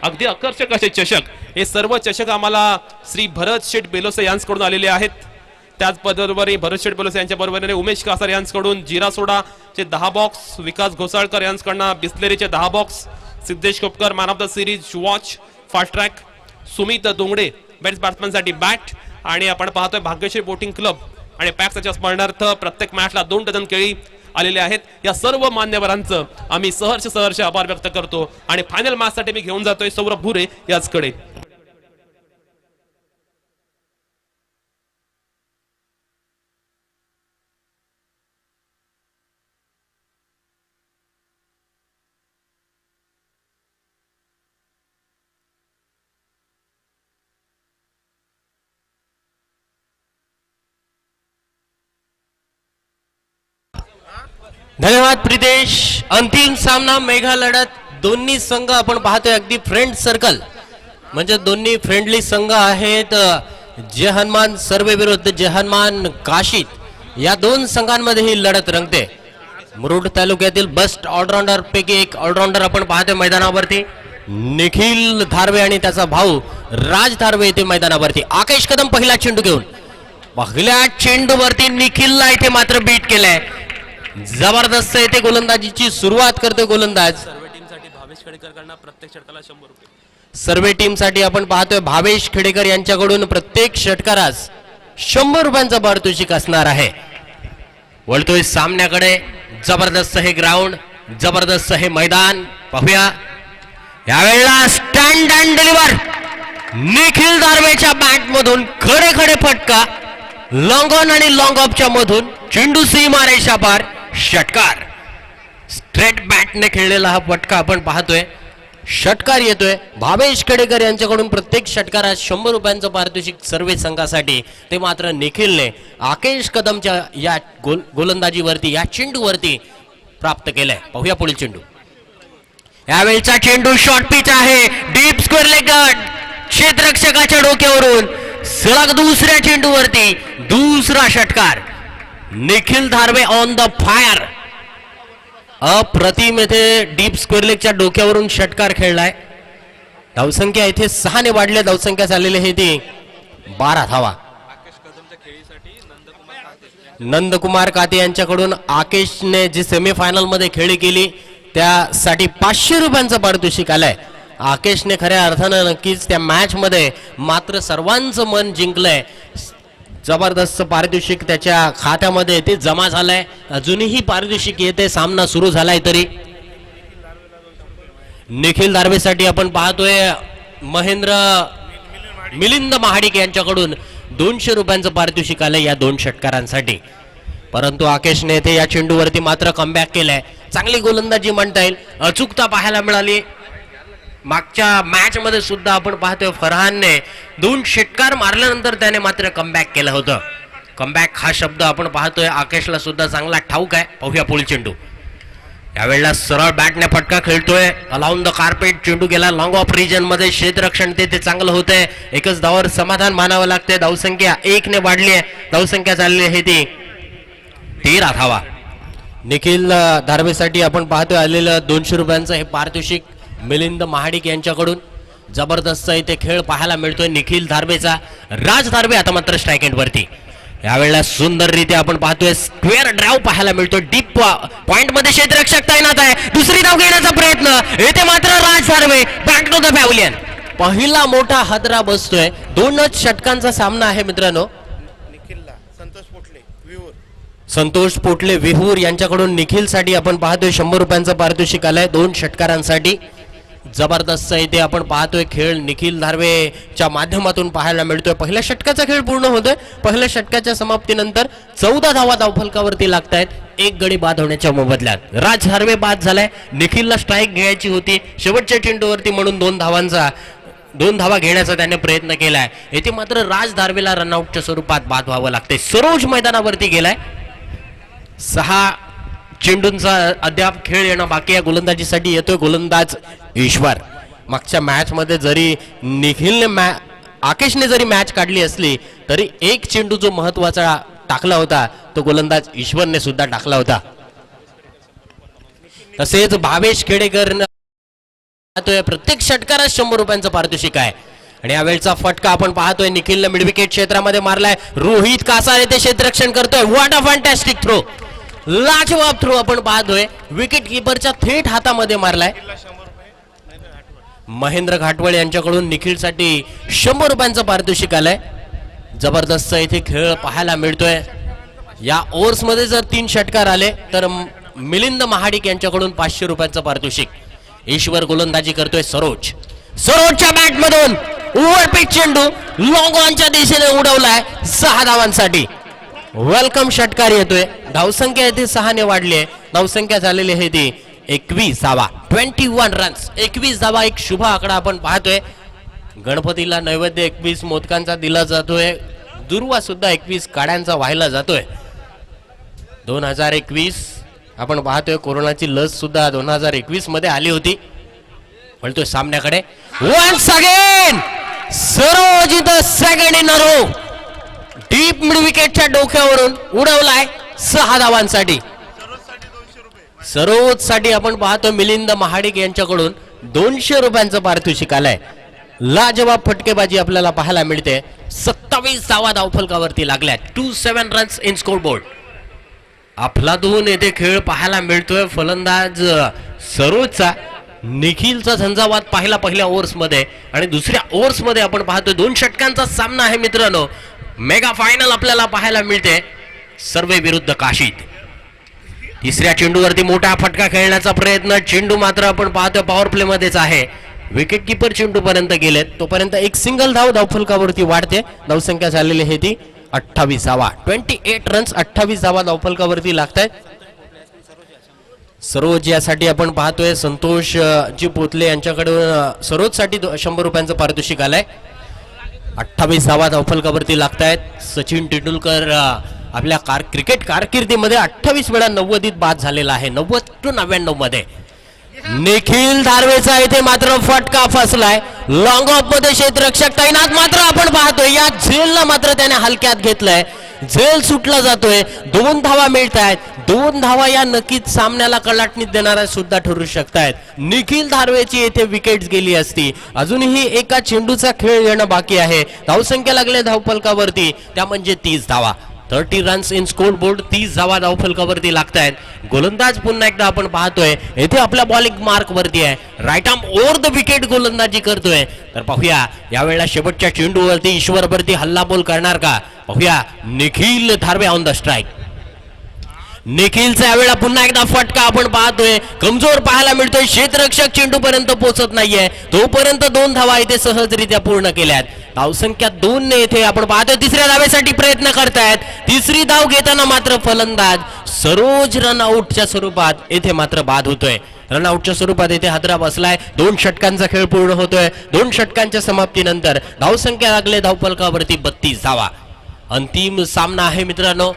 अगदी आकर्षक असे चषक, हे सर्व चषक आम्हाला श्री भरत शेठ बेलोसे यांच्याकडून आलेले आहेत. त्याचबरोबर भरत शेठ बेलोसे यांच्या बरोबरीने उमेश कासार यांच्याकडून जिरा सोडाचे 10 बॉक्स, विकास घोसाळकर यांच्याकडून बिस्लेरीचे 10 box, Siddhesh Kopkar man of the series watch, fast track, Sumit Dongde best बॅट्समॅनसाठी बॅट, आणि आपण पाहतोय भाग्यश्री बोटिंग क्लब आणि पॅक्सच्या स्पर्धार्थ प्रत्येक मॅचला 2 डझन केळी आलेले आहेत. या सर्व मान्यवरांचं आम्ही सहर्ष आभार व्यक्त करतो आणि फायनल मॅच साठी मी घेऊन जातोय सौरभ भुरे याचकडे. धन्यवाद प्रितेश. अंतिम सामना मेघा लढत, दोन्ही संघ आपण पाहतोय अगदी फ्रेंड सर्कल, म्हणजे दोन्ही फ्रेंडली संघ आहेत. जय हनुमान सर्वे विरुद्ध जय हनुमान काशीत, या 2 संघांमध्ये ही लढत रंगते. मुरुड तालुक्यातील बेस्ट ऑलराऊंडर पैकी एक ऑलराऊंडर आपण पाहतोय मैदानावरती, निखिल धारवे आणि त्याचा भाऊ राज धारवे इथे मैदानावरती. आकेश कदम पहिला चेंडू घेऊन, पहिल्या चेंडूवरती निखिलला इथे मात्र बीट केलंय. जबरदस्त येथे गोलंदाजीची सुरुवात करतोय गोलंदाज. सर्व टीमसाठी भावेश खेडेकरकडून प्रत्येक षटकाला 100 रुपये. सर्वे टीमसाठी आपण पाहतोय भावेश खेडेकर यांच्याकडून प्रत्येक षटकारास 100 रुपयांचा पारितोषिक असणार आहे. वळतोय सामन्याकडे. जबरदस्त हे ग्राउंड, जबरदस्त हे मैदान. पाहूया यावेळेला स्टँड अँड डिलिव्हर, निखिल दारवेच्या बॅट मधून खडे खडे फटका, लॉंग ऑन आणि लॉंग ऑफच्या मधून चेंडू सीमारेषा पार, षटकार. स्ट्रेट बॅटने खेळलेला हा फटका आपण पाहतोय, षटकार येतोय. भावेश खेडेकर यांच्याकडून प्रत्येक षटकारात 100 रुपयांचं पारितोषिक सर्व संघासाठी, ते मात्र निखिलने आकेश कदमच्या या गोलंदाजीवरती, या चेंडूवरती प्राप्त केलंय. पाहूया पुढील चेंडू. यावेळचा चेंडू शॉर्ट पिच आहे, डीप स्क्वेअर लेग, क्षेत्ररक्षकाच्या डोक्यावरून सलग दुसऱ्या चेंडूवरती दुसरा षटकार. Nikhil Dharwe on the fire. अप्रतिम येथे डीप स्क्वेअर लेगच्या डोक्यावरून षटकार खेळलाय. धावसंख्या इथे 6 ने वाढल्या, धावसंख्या झालेली आहे ती 12 धावा. नंदकुमार काते यांच्याकडून आकेशने जी सेमीफायनल मध्ये खेळी केली त्यासाठी 500 रुपयांचं पारितोषिक आलंय. आकेशने खऱ्या अर्थानं नक्कीच त्या मॅच मध्ये मात्र सर्वांचं मन जिंकलंय. जबरदस्त पारितोषिक त्याच्या खात्यामध्ये ते जमा झालंय. अजूनही पारितोषिक येते, सामना सुरू झालाय तरी. निखिल दारवेसाठी आपण पाहतोय महेंद्र मिलिंद महाडिक यांच्याकडून 200 रुपयांचं पारितोषिक आलंय या 2 षटकारांसाठी. परंतु आकेशने येथे या चेंडूवरती मात्र कमबॅक केलाय. चांगली गोलंदाजी म्हणता येईल, अचूकता पाहायला मिळाली. मागच्या मॅच मध्ये सुद्धा आपण पाहतोय फरहानने 2 षटकार मारल्यानंतर त्याने मात्र कमबॅक केलं होतं. कमबॅक हा शब्द आपण पाहतोय आकेशला सुद्धा चांगला ठाऊक आहे. पाहूया पुढील चेंडू. यावेळेला सरळ बॅटने फटका खेळतोय, अलाउन द कार्पेट. चेंडू गेला लॉंग ऑफ रिजन मध्ये, क्षेत्ररक्षण ते चांगलं होतंय. एकच धावावर समाधान मानावं लागतंय. धावसंख्या 1 ने वाढली आहे, धावसंख्या झालेली आहे ती 13 धावा. निखिल धारवेसाठी आपण पाहतोय आलेलं 200 रुपयांचं हे पारितोषिक मिलिंद महाडिक यांच्याकडून. जबरदस्त इथे खेळ पाहायला मिळतोय निखिल धारवेचा. राज धारवे आता मात्र स्ट्राइक एंड वरती. यावेळेला सुंदररीत्या आपण पाहतोय स्क्वेअर ड्राइव्ह पाहायला मिळतोय. डीप पॉइंट मध्ये क्षेत्ररक्षक तैनात आहे. दुसरी धाव घेण्याचा प्रयत्न, येथे मात्र राज धारवे बॅक टू द पॅव्हलियन. पहिला मोठा हादरा बसतोय. 2च षटकांचा सामना आहे मित्रांनो. संतोष पोटले विहूर यांच्याकडून निखिलसाठी आपण पाहतोय 100 रुपयांचं पारितोषिक आलंय 2 षटकारांसाठी. जबरदस्त इथे आपण पाहतोय खेळ निखिल धारवेच्या माध्यमातून पाहायला मिळतोय. पहिल्या षटकाचा खेळ पूर्ण होतोय. पहिल्या षटकाच्या समाप्तीनंतर 14 धावा धावफलकावरती लागतायत 1 गडी बाद होण्याच्या मोबदल्यात. राज धारवे बाद झालाय. निखिलला स्ट्राईक घ्यायची होती शेवटच्या चेंडूवरती, म्हणून 2 धावा घेण्याचा त्याने प्रयत्न केलाय. येथे मात्र राज धारवेला रनआउटच्या स्वरूपात बाद व्हावं लागतंय. सरोज मैदानावरती गेलाय. 6 चेंडूंचा अद्याप खेळ येणं बाकी आहे. गोलंदाजीसाठी येतोय गोलंदाज ईश्वर. मागच्या मॅच मध्ये जरी निखिलने आकेशने जरी मॅच काढली असली तरी 1 चेंडू जो महत्वाचा टाकला होता तो गोलंदाज ईश्वरने सुद्धा टाकला होता. तसेच भावेश खेडेकर पाहतोय प्रत्येक षटकारात 100 रुपयांचं पारितोषिक आहे. आणि यावेळचा फटका आपण पाहतोय निखिलनं मिडविकेट क्षेत्रामध्ये मारलाय. रोहित कासारे ते क्षेत्ररक्षण करतोय. व्हॉट अ फॅन्टॅस्टिक थ्रो, लाजवाब थ्रो आपण पाहतोय. विकेट किपरच्या थेट हातामध्ये मारलाय. महेंद्र घाटवळ यांच्याकडून निखिलसाठी 100 रुपयांचं पारितोषिक आलंय. जबरदस्त इथे खेळ पाहायला मिळतोय. या ओव्हर्समध्ये जर 3 षटकार आले तर मिलिंद महाडिक यांच्याकडून 500 रुपयांचं पारितोषिक. ईश्वर गोलंदाजी करतोय. सरोजच्या बॅटमधून ओव्हरपिच चेंडू लॉंग ऑनच्या दिशेने उडवलाय 6 धावांसाठी. वेलकम षटकार येतोय. धावसंख्या येथे 6 ने वाढली आहे. धावसंख्या झालेली आहे ती 21 धावा, 21 रन्स. 21 धावा एक शुभ आकडा आपण पाहतोय. गणपतीला नैवेद्य 21 मोदकांचा दिला जातोय. दुर्वा सुद्धा 21 काड्यांचा व्हायला जातोय. 2021 आपण पाहतोय कोरोनाची लस सुद्धा 2021 मध्ये आली होती. बोलतोय सामन्याकडे. Once again Saroj the second in a row. Deep mid विकेटच्या डोक्यावरून उडवलाय 6 धावांसाठी. सरोज साठी आपण पाहतो मिलिंद महाडिक यांच्याकडून 200 रुपयांचं पारितोषिक आलंय. लाजवाब फटकेबाजी आपल्याला पाहायला मिळते. 27 धावा धावफलकावरती लागल्यात. 27 रन्स इन स्कोर बोर्ड. अफलातून येथे खेळ पाहायला मिळतोय. फलंदाज सरोजचा निखिलचा झंझावात पाहिला पहिल्या ओव्हर्स मध्ये आणि दुसऱ्या ओव्हर्स मध्ये आपण पाहतोय 2 षटकांचा सामना आहे मित्रांनो. मेगा फायनल आपल्याला पाहायला मिळते. सर्वे विरुद्ध काशीद. तिसऱ्या चेंडूवरती मोठा फटका खेळण्याचा प्रयत्न. चेंडू मात्र आपण पाहतोय पॉवर प्ले मध्येच आहे. विकेट किपर चेंडू पर्यंत गेलेत. तोपर्यंत एक सिंगल धाव धावफलकावरती वाढते. धावसंख्या झालेली आहे ती 28 धावा. 28 रन्स 28 धावा धावफलकावरती लागतायत. सरोज यासाठी आपण पाहतोय संतोष जी पोतले यांच्याकडून सरोज साठी 100 रुपयांचं पारितोषिक आलंय. 28 धावा धावफलकावरती लागतायत. सचिन तेंडुलकर आपल्या क्रिकेट कारकिर्दीमध्ये 28 वेळा 90 बाद झालेला आहे. 90 to 99 मध्ये. निखिल धारवेचा इथे मात्र फटका फसलाय. लॉंग ऑफ मध्ये क्षेत्ररक्षक तैनात मात्र आपण पाहतोय. या झेलला मात्र त्याने हलक्यात घेतलंय. झेल सुटला जातोय. 2 धावा मिळतायत. 2 धावा या नक्कीच सामन्याला कलाटणीत देणाऱ्या सुद्धा ठरू शकतायत. निखिल धारवेची येथे विकेट गेली असती. अजूनही एका चेंडूचा खेळ येणं बाकी आहे. धावसंख्या लागले धावफलकावरती त्या म्हणजे 30 धावा. 30 रन्स इन स्कोर बोर्ड. 30 धावा धावफलकावरती लागतायत. गोलंदाज पुन्हा एकदा आपण पाहतोय येथे आपल्या बॉलिंग मार्क वरती आहे. Right arm over the wicket गोलंदाजी करतोय. तर पाहूया यावेळेला शेवटच्या चेंडूवरती ईश्वरवरती हल्लाबोल करणार का. पाहूया Nikhil Dharwe on the strike. निखिलचा यावेळेला पुन्हा एकदा फटका आपण पाहतोय. कमजोर पाहायला मिळतोय. क्षेत्ररक्षक चेंडू पर्यंत पोहोचत नाहीये. तोपर्यंत 2 धावा इथे सहजरित्या पूर्ण केल्यात. धावसंख्या 2 ने इथे आपण पाहतोय. तिसऱ्या धावेसाठी प्रयत्न करतायत. तिसरी धाव घेताना मात्र फलंदाज सरोज रनआउटच्या स्वरूपात येथे मात्र बाद होतोय. रनआउटच्या स्वरूपात येथे हादरा बसलाय. 2 षटकांचा खेळ पूर्ण होतोय. 2 षटकांच्या समाप्तीनंतर धावसंख्या लागले धावफलकावरती 32 धावा. अंतिम सामना आहे मित्रांनो.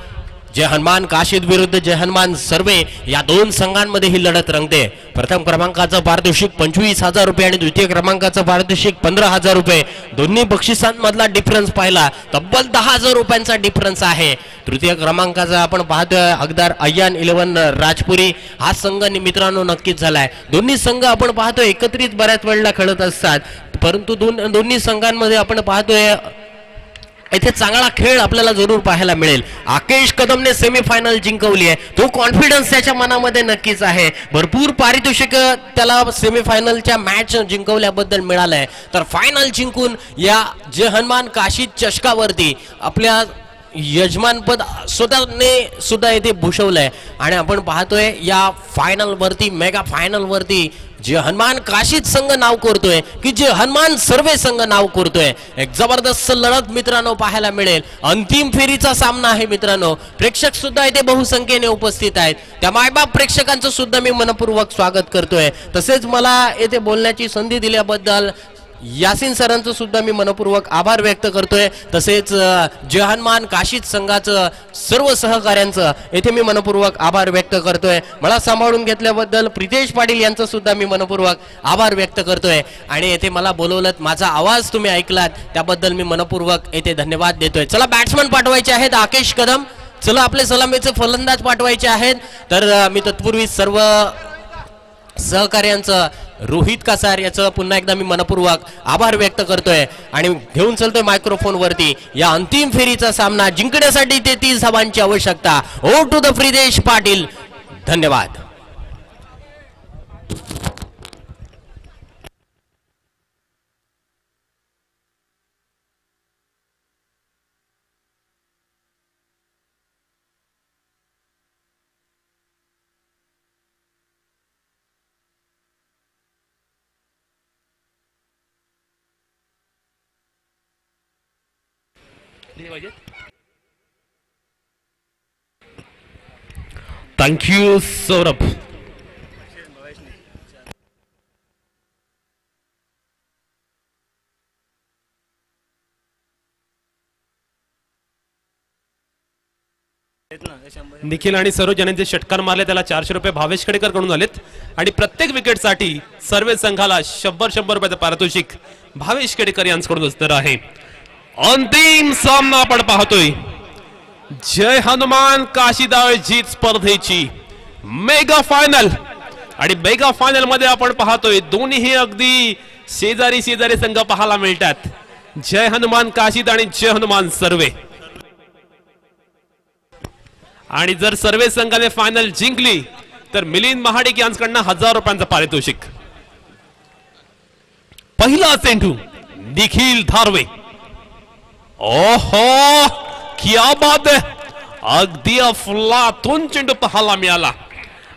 जय हनुमान काशीद विरुद्ध जय हनुमान सर्वे या 2 संघांमध्ये ही लढत रंगते. प्रथम क्रमांकाचं पारितोषिक 25,000 रुपये आणि द्वितीय क्रमांकाचं पारितोषिक 15,000 रुपये. दोन्ही बक्षिसांमधला डिफरन्स पाहिला तब्बल 10,000 रुपयांचा डिफरन्स आहे. तृतीय क्रमांकाचा आपण पाहतोय अगदार अय्यान 11 राजपुरी हा संघ मित्रांनो नक्कीच झालाय. दोन्ही संघ आपण पाहतोय एकत्रित बऱ्याच वेळेला खेळत असतात. परंतु दोन्ही संघांमध्ये आपण पाहतोय इथे चांगला खेळ आपल्याला जरूर पाहायला मिळेल. आकेश कदमने सेमीफायनल जिंकवली आहे. तो कॉन्फिडन्स त्याच्या मनामध्ये नक्कीच आहे. भरपूर पारितोषिक त्याला सेमीफायनलच्या मॅच जिंकवल्याबद्दल मिळालंय. तर फायनल जिंकून या जय हनुमान काशीद चषकावरती आपल्या यजमानपद स्वतःने सुद्धा इथे भूषवलंय. आणि आपण पाहतोय या फायनल वरती मेगा फायनल वरती जे हनुमान काशीद संघ नाव करतोय की जे हनुमान सर्वे संघ नाव करतोय. एक जबरदस्त लढत मित्रांनो पाहायला मिळेल. अंतिम फेरीचा सामना आहे मित्रांनो. प्रेक्षक सुद्धा इथे बहुसंख्येने उपस्थित आहेत. त्या मायबाप प्रेक्षकांचं सुद्धा मी मनपूर्वक स्वागत करतोय. तसेच मला येथे बोलण्याची संधी दिल्याबद्दल यासीन सरांचं सुद्धा मी मनपूर्वक आभार व्यक्त करतोय. तसेच जय हनुमान काशीद संघाचं सर्व सहकाऱ्यांचं येथे मी मनपूर्वक आभार व्यक्त करतोय. मला सांभाळून घेतल्याबद्दल प्रितेश पाटील यांचं सुद्धा मी मनपूर्वक आभार व्यक्त करतोय. आणि येथे मला बोलवलं, माझा आवाज तुम्ही ऐकलात त्याबद्दल मी मनपूर्वक येथे धन्यवाद देतोय. चला बॅट्समन पाठवायचे आहेत आकेश कदम. चला आपले सलामीचे फलंदाज पाठवायचे आहेत. तर मी तत्पूर्वी सर्व सहकार्यांचं रोहित कासार याचं पुन्हा एकदा मी मनपूर्वक आभार व्यक्त करतोय आणि घेऊन चलतोय मायक्रोफोन वरती या अंतिम फेरीचा सामना जिंकण्यासाठी 33 धावांची आवश्यकता. Over to the Fridesh Patil. धन्यवाद. थँक्यू सौरभ. निखिल आणि सरोज यांनी जे षटकार मारले त्याला 400 रुपये भावेश खेडेकर कडून आलेत आणि प्रत्येक विकेटसाठी सर्व संघाला 100 रुपयाचं पारितोषिक भावेश खेडेकर यांच्याकडून असणार आहे. अंतिम सामना आपण पाहतोय जय हनुमान काशीदाळ जीत स्पर्धेची मेगा फायनल आणि मेगा फायनल मध्ये आपण पाहतोय दोन्ही अगदी शेजारी शेजारी संघ पाहायला मिळतात. जय हनुमान काशीद आणि जय हनुमान सर्वे. आणि जर सर्वे संघाने फायनल जिंकली तर मिलिंद महाडिक यांच्याकडनं 1000 रुपयांचं पारितोषिक. पहिला चेंडू निखिल धारवे. ओहो क्या बात आहे. अगदी अफलातून चेंडू पाहायला मिळाला.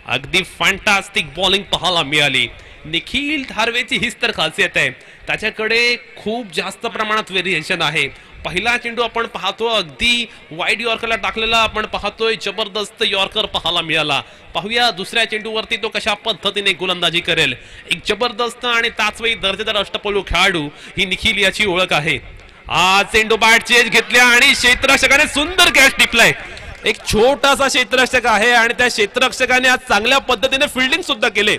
अगदी फॅन्टास्टिक बॉलिंग पाहायला मिळाली. निखिल धारवेची हीच तर खासियत आहे. त्याच्याकडे खूप जास्त प्रमाणात व्हेरिएशन आहे. पहिला चेंडू आपण पाहतो अगदी वाईड यॉर्करला टाकलेला आपण पाहतोय. जबरदस्त यॉर्कर पाहायला मिळाला. पाहूया दुसऱ्या चेंडूवरती तो कशा पद्धतीने गोलंदाजी करेल. एक जबरदस्त आणि त्याचवेळी दर्जेदार अष्टपैलू खेळाडू ही निखिल याची ओळख आहे. चेंडू बॅट चेंज घेतल्या आणि क्षेत्ररक्षकाने सुंदर कॅच टिपलाय. एक छोटासा क्षेत्ररक्षक आहे आणि त्या क्षेत्ररक्षकाने आज चांगल्या पद्धतीने फिल्डिंग सुद्धा केले.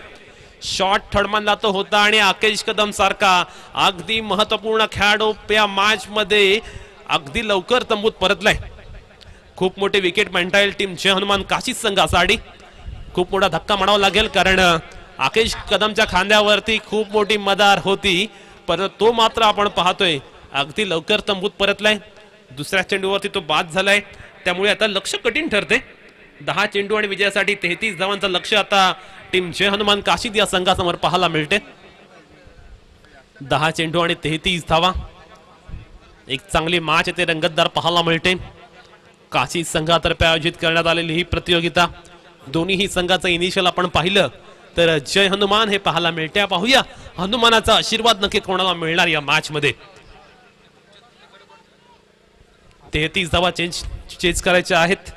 शॉट थडमनला तो होता आणि आकेश कदम सारखा अगदी महत्वपूर्ण खेळाडू या मॅच मध्ये अगदी लवकर तंबूत परतलाय. खूप मोठी विकेट म्हणता येईल टीम जय हनुमान काशी संघासाठी. खूप मोठा धक्का म्हणावा लागेल कारण आकेश कदमच्या खांद्यावरती खूप मोठी मदार होती परंतु तो मात्र आपण पाहतोय अगदी लवकर तंबूत परतलाय. दुसऱ्या चेंडूवरती तो बाद झालाय त्यामुळे आता लक्ष कठीण ठरते. 10 चेंडू आणि विजयासाठी 33 धावांचं लक्ष आता टीम जय हनुमान काशीद या संघासमोर पाहायला मिळते. 10 चेंडू आणि 33 धावा. एक चांगली मॅच येथे रंगतदार पाहायला मिळते. काशीद संघातर्फे आयोजित करण्यात आलेली ही प्रतियोगिता दोन्ही संघाचं इनिशियल आपण पाहिलं तर जय हनुमान हे पाहायला मिळते. पाहूया हनुमानाचा आशीर्वाद नक्की कोणाला मिळणार या मॅच मध्ये. 33 धावा चेंज करायच्या आहेत.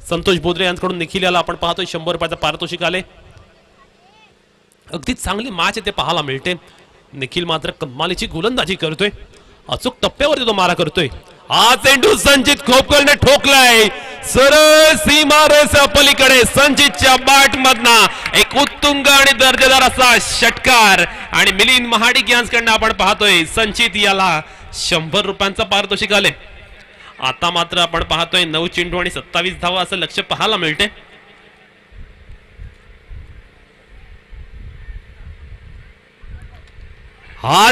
संतोष बोद्रे यांच्याकडून निखिल याला आपण पाहतोय 100 रुपयाचं पारितोषिक आले. अगदी चांगली मॅच ते पाहायला मिळते. निखिल मात्र कमालीची गोलंदाजी करतोय. अचूक टप्प्यावरती तो मारा करतोय. चेंडू संचित खोपकरने ठोकलाय सरळ सीमारेषा पलीकडे. संचितच्या बॅट मधना एक उत्तुंग आणि दर्जेदार असा षटकार आणि मिलिंद महाडिक यांच्याकडनं आपण पाहतोय संचित याला 100 रुपयांचं पारितोषिक आले. आता मात्र आपण पाहतोय 9 चेंडू आणि 27 धावा असं लक्ष पाहायला मिळते.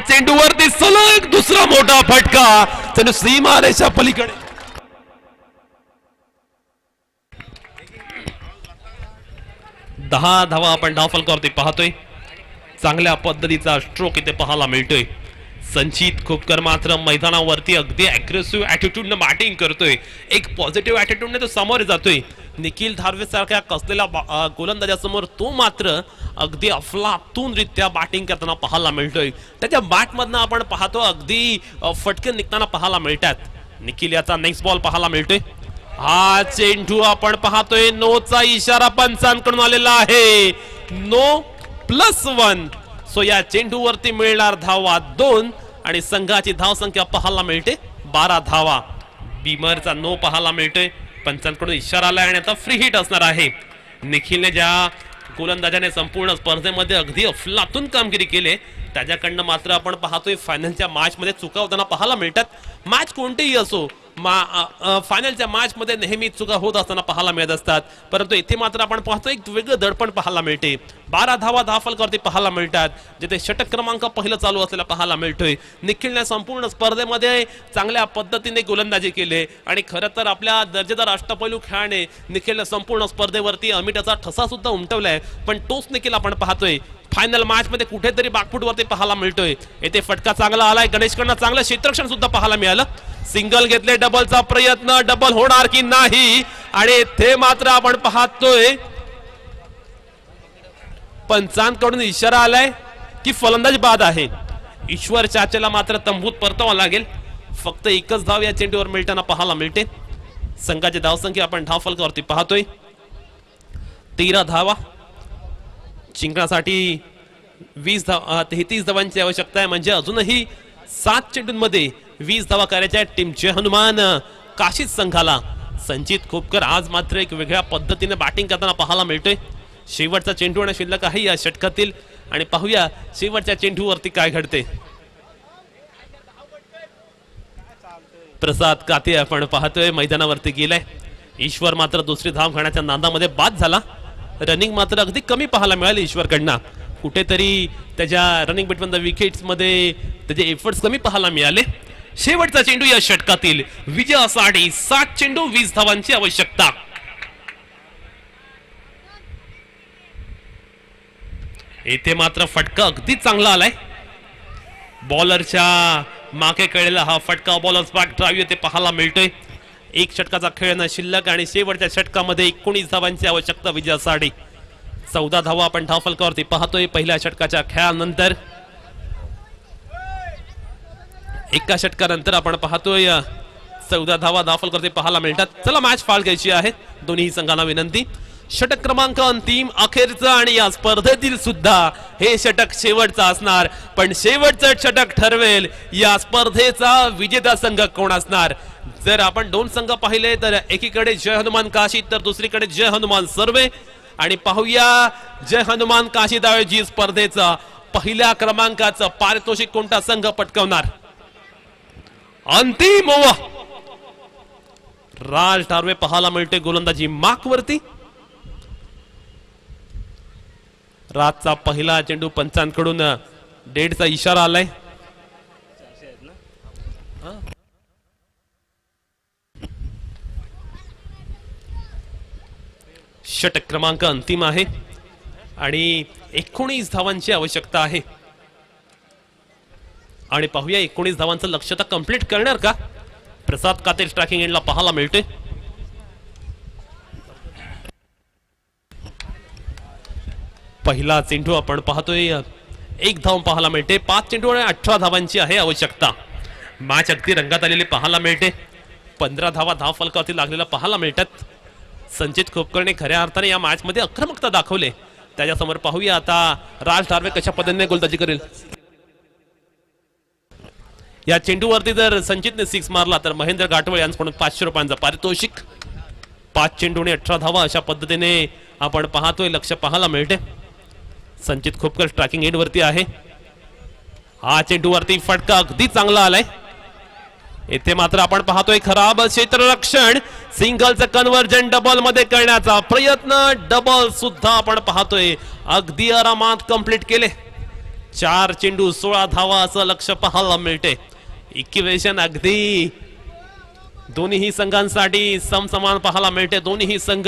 चेंडूवरती सलग दुसरा मोठा फटका चेंडू सीमारेषा पलीकडे. दहा धावा आपण धावफलकावरती पाहतोय. चांगल्या पद्धतीचा स्ट्रोक इथे पाहायला मिळतोय. संचित खोपकर मात्र मैदानावरती अगदी अग्रेसिव्ह ऍटिट्यूडने बॅटिंग करतोय. एक पॉझिटिव्ह ऍटिट्यूडने तो समोर जातोय. निखिल धारवे सारख्या कसलेल्या गोलंदाजासमोर तो मात्र अगदी अफलातूनरित्या बॅटिंग करताना पाहायला मिळतोय. त्याच्या बॅटमधनं आपण पाहतो अगदी फटके निघताना पाहायला मिळतात. निखिल याचा नेक्स्ट बॉल पाहायला मिळतोय. चेंडू आपण पाहतोय नोचा इशारा पंचांकडून आलेला आहे. नो +1. सो या चेंडूवरती मिळणार धावा 2 आणि संघाची धावसंख्या पाहायला मिळते 12 धावा. बीमरचा नो पाहायला मिळतोय. पंचांकडून इशारा आलाय आणि आता फ्री हिट असणार आहे. निखिलने ज्या गोलंदाजाने संपूर्ण स्पर्धेमध्ये अगदी अफलातून कामगिरी केली त्याच्याकडनं मात्र आपण पाहतोय फायनलच्या मॅच मध्ये चुका होताना पाहायला मिळतात. मॅच कोणतीही असो फायनलच्या मॅच मध्ये नेहमी चुका होत असताना पाहायला मिळत असतात, परंतु इथे मात्र आपण पाहतो एक वेगळं दडपण पाहायला मिळते. 12 धावा फलकावरती पाहायला मिळतात, जिथे षटक क्रमांक पहिलं चालू असलेला पाहायला मिळतोय. निखिलने संपूर्ण स्पर्धेमध्ये चांगल्या पद्धतीने गोलंदाजी केली आणि खरं तर आपल्या दर्जेदार अष्टपैलू खेळाने निखिलने संपूर्ण स्पर्धेवरती अमिटाचा ठसा सुद्धा उमटवलाय. पण तोच निखिल आपण पाहतोय फायनल मॅच मध्ये कुठेतरी बाकफूटवरती पाहायला मिळतोय. येथे फटका चांगला आलाय, गणेशकडनं चांगलं क्षेत्ररक्षण सुद्धा पाहायला मिळालं. सिंगल घेतले, डबलचा प्रयत्न, डबल होणार की नाही, आणि ते मात्र आपण पाहतोय पंचांकडून इशारा आलाय की फलंदाज बाद आहे. ईश्वर चाचेला मात्र तंबूत परतावा लागेल. फक्त एकच धाव या चेंडूवर मिळताना पाहायला मिळते. संघाची धावसंख्या आपण धाव फलकावरती पाहतोय 13 धावा. जिंकण्यासाठी 33 धावांची आवश्यकता आहे, म्हणजे अजूनही 7 चेंडूंमध्ये 20 धावा करायच्या आहेत टीमचे हनुमान काशीद संघाला. संचित खोपकर आज मात्र एक वेगळ्या पद्धतीने बॅटिंग करताना पाहायला मिळतोय. शेवटचा चेंडू आणि शिल्लक आहे या षटकातील, आणि पाहूया शेवटच्या चेंडूवरती काय घडते. प्रसाद काते आपण पाहतोय मैदानावरती गेलाय. ईश्वर मात्र दुसरी धाव घेण्याच्या नादामध्ये बाद झाला. रनिंग मात्र अगदी कमी पाहायला मिळाली ईश्वरकडनं. कुठेतरी त्याच्या रनिंग बिटवीन द विकेट्स मध्ये त्याचे एफर्ट्स कमी पाहायला मिळाले. शेवटचा चेंडू या षटकातील विजयासाठी 7 चेंडू 20 धावांची आवश्यकता. येथे मात्र फटका अगदी चांगला आलाय. बॉलरच्या मागे कळलेला हा फटका बॉलर बॅक ड्राईव्ह येथे पाहायला मिळतोय. एक षटकाचा खेळ शिल्लक आणि शेवटच्या षटकामध्ये 19 धावांची आवश्यकता विजयासाठी. 14 धावा आपण धाव फलकावरती पाहतोय पहिल्या षटकाच्या खेळानंतर. एका षटकानंतर आपण पाहतोय 14 धावा धाव फलकावरती पाहायला मिळतात. चला मॅच फाळ घ्यायची आहे. दोन्ही संघांना विनंती. षटक क्रमांक अंतिम अखेरचा आणि या स्पर्धेतील सुद्धा हे षटक शेवटचा असणार, पण शेवटचं षटक ठरवेल या स्पर्धेचा विजेता संघ कोण असणार. जर आपण 2 संघ पाहिले तर एकीकडे जय हनुमान काशी तर दुसरीकडे जय हनुमान सर्वे. आणि पाहूया जय हनुमान काशी दावेजी स्पर्धेचा पहिल्या क्रमांकाचं पारितोषिक कोणता संघ पटकावणार. अंतिम ओव्हर राज ठारवे पाहायला मिळते गोलंदाजी मार्क वरती. राजचा पहिला चेंडू पंचांकडून डेडचा इशारा आलाय. षटक क्रमांक अंतिम आहे आणि 19 धावांची आवश्यकता आहे. आणि पाहूया 19 धावांचं लक्ष्य तर कंप्लीट करणार का. प्रसाद काते स्ट्रायकिंग एंडला पाहायला मिळते. पहिला चेंडू आपण पाहतोय 1 धाव पाहायला मिळते. 5 चेंडू आणि 18 धावांची आहे आवश्यकता. मॅच अगदी रंगात आलेली पाहायला मिळते. 15 धावा धाव फलकावरती लागलेला पाहायला मिळतात. संचित खोपकरने खऱ्या अर्थाने या मॅच मध्ये आक्रमकता दाखवले. त्याच्यासमोर पाहूया आता राज ठारवे कशा पद्धतीने गोलंदाजी करेल. या चेंडूवरती जर संचितने 6 मारला तर महेंद्र घाटवळ यांच्याकडून 500 रुपयांचा पारितोषिक. 5 चेंडू आणि 18 धावा अशा पद्धतीने आपण पाहतोय लक्ष पाहायला मिळते. संचित खोपकर स्ट्रायकिंग एंड वरती आहे. हा चेंडूवरती फटका अगदी चांगला आलाय. येथे मात्र आपण पाहतोय खराब क्षेत्ररक्षण. सिंगलचं कन्व्हर्जन डबल मध्ये करण्याचा प्रयत्न. डबल सुद्धा आपण पाहतोय अगदी आरामात कंप्लीट केले. 4 चेंडू 16 धावा असं लक्ष पाहायला मिळते. इक्वेशन अगदी दोन्ही संघांसाठी समसमान पाहायला मिळते. दोन्ही संघ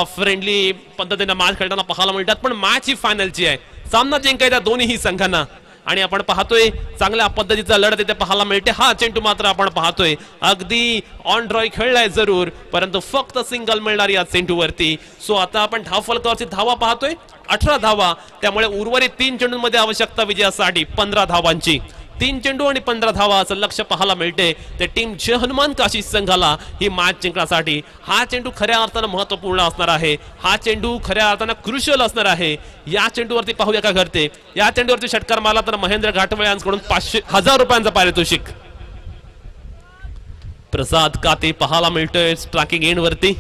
फ्रेंडली पद्धतीने मॅच खेळताना पाहायला मिळतात. पण मॅच ही फायनलची आहे. सामना जिंकायचा दोन्ही संघांना आणि आपण पाहतोय चांगल्या पद्धतीचा लढत इथे पाहायला मिळते. हा चेंडू मात्र आपण पाहतोय अगदी ऑन ड्रॉय खेळलाय जरूर, परंतु फक्त सिंगल मिळणार या चेंडूवरती. सो आता आपण धाव फलकावरची धावा पाहतोय 18 धावा. त्यामुळे उर्वरित 3 चेंडूंमध्ये आवश्यकता विजयासाठी 15 धावांची. 3 चेंडू आणि 15 धावा असं लक्ष पाहायला मिळते. ते टीम जय हनुमान काशी संघाला ही मॅच जिंकण्यासाठी हा चेंडू खऱ्या अर्थानं महत्वपूर्ण असणार आहे. हा चेंडू खऱ्या अर्थानं क्रुशियल असणार आहे. या चेंडूवरती पाहूया का घडते. या चेंडूवरती षटकार मारला तर महेंद्र घाटवळ यांच्याकडून 500,000 रुपयांचा पारितोषिक. प्रसाद काते पाहायला मिळतोय स्ट्रायकिंग एंड वरती.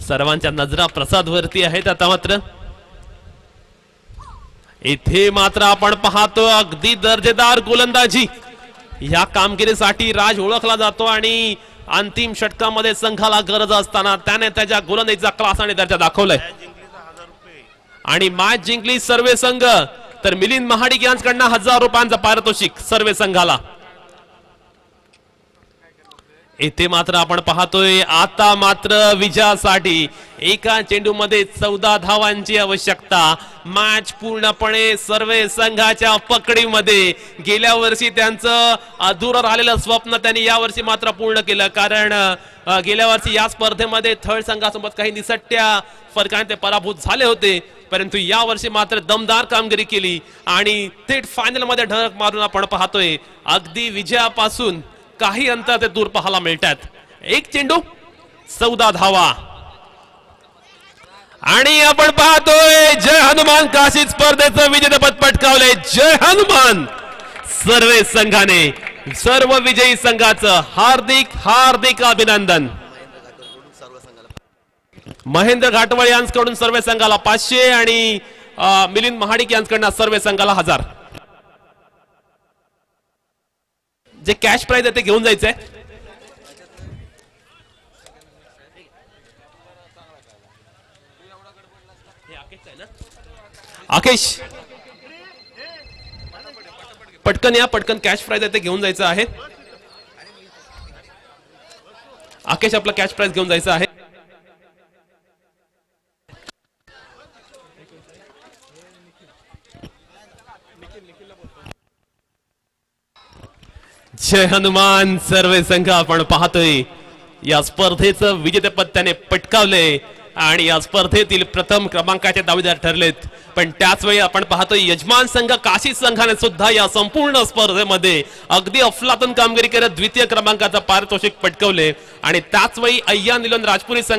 सर्वांच्या नजरा प्रसाद वरती आहेत. आता मात्र इथे मात्र आपण पाहतो अगदी दर्जेदार गोलंदाजी. या कामगिरीसाठी राज ओळखला जातो आणि अंतिम षटकामध्ये संघाला गरज असताना त्याने त्याच्या गोलंदाजीचा क्लास आणि दर्जा दाखवलाय आणि मॅच जिंकली सर्वे संघ. तर मिलिंद महाडिक यांच्याकडनं 1000 रुपयांचा पारितोषिक सर्वे संघाला. इथे मात्र आपण पाहतोय आता मात्र विजयासाठी एका चेंडूमध्ये 14 धावांची आवश्यकता. मॅच पूर्णपणे सर्वे संघाच्या पकडीमध्ये. गेल्या वर्षी त्यांचं अधुरं राहिलेलं स्वप्न त्यांनी यावर्षी मात्र पूर्ण केलं, कारण गेल्या वर्षी या स्पर्धेमध्ये थर्ड संघासोबत काही निसटत्या फरकाने ते पराभूत झाले होते, परंतु या वर्षी मात्र दमदार कामगिरी केली आणि थेट फायनल मध्ये धडक मारून आपण पाहतोय अगदी विजयापासून काही अंतर ते दूर पाहायला मिळतात. एक चेंडू 14 धावा आणि आपण पाहतोय जय हनुमान काशी स्पर्धेचं विजेतेपद पटकावलंय. जय हनुमान सर्वे संघाने. सर्व विजयी संघाचं हार्दिक हार्दिक अभिनंदन. महेंद्र घाटवळ यांच्याकडून सर्वे संघाला 500 आणि मिलिंद महाडिक यांच्याकडनं सर्वे संघाला 1000. जे कॅश प्राइज आहे ते घेऊन जायचंय. आकेश पटकन या, पटकन कॅश प्राइज आहे ते घेऊन जायचं आहे. आकेश आपला कॅश प्राइज घेऊन जायचं आहे. जय हनुमान सर्वे संघ आपण पाहतोय या स्पर्धेचं विजेतेपद त्याने पटकावले आणि या स्पर्धेतील प्रथम क्रमांकाचे दावेदार ठरलेत. पण त्याच वेळी आपण पाहतोय यजमान संघ काशी संघाने सुद्धा या संपूर्ण स्पर्धेमध्ये अगदी अफलातून कामगिरी करत द्वितीय क्रमांकाचं पारितोषिक पटकावले आणि त्याच वेळी अय्या निलन राजपुरी